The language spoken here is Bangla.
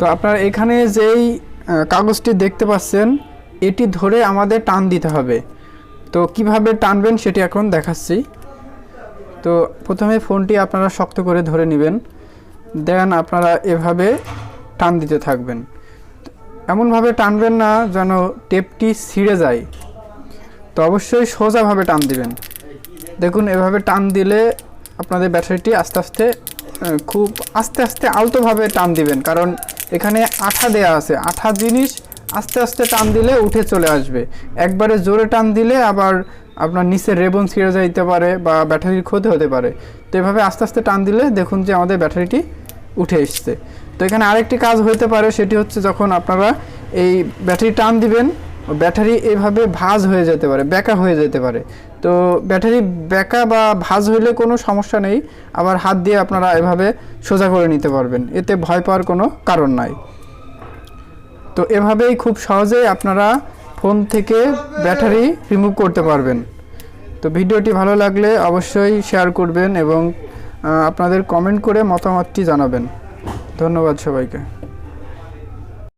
তো আপনারা এখানে যেই কাগজটি দেখতে পাচ্ছেন এটি ধরে আমাদের টান দিতে হবে। তো কিভাবে টানবেন সেটি এখন দেখাচ্ছি। তো প্রথমে ফোনটি আপনারা শক্ত করে ধরে নেবেন, দেন আপনারা এভাবে টান দিতে থাকবেন। এমনভাবে টানবেন না যেন টেপটি ছিঁড়ে যায়। তো অবশ্যই সোজাভাবে টান দিবেন। দেখুন এভাবে টান দিলে আপনাদের ব্যাটারিটি আস্তে আস্তে খুব আস্তে আস্তে আলতোভাবে টান দিবেন, কারণ এখানে আঠা দেয়া আছে। আঠা জিনিস আস্তে আস্তে টান দিলে উঠে চলে আসবে। একবারে জোরে টান দিলে আবার আপনার নিচে রেবন ছিঁড়ে যাইতে পারে বা ব্যাটারির ক্ষতি হতে পারে। তো এভাবে আস্তে আস্তে টান দিলে দেখুন যে আমাদের ব্যাটারিটি উঠে এসছে। তো এখানে আরেকটি কাজ হতে পারে, সেটি হচ্ছে যখন আপনারা এই ব্যাটারি টান দিবেন ব্যাটারি এভাবে ভাঁজ হয়ে যেতে পারে, বেঁকা হয়ে যেতে পারে। তো ব্যাটারি বেঁকা বা ভাঁজ হইলে কোনো সমস্যা নেই, আবার হাত দিয়ে আপনারা এভাবে সোজা করে নিতে পারবেন, এতে ভয় পাওয়ার কোনো কারণ নাই। তো এভাবেই খুব সহজেই আপনারা ফোন থেকে ব্যাটারি রিমুভ করতে পারবেন। তো ভিডিওটি ভালো লাগলে অবশ্যই শেয়ার করবেন এবং আপনাদের কমেন্ট করে মতামতটি জানাবেন। ধন্যবাদ সবাইকে।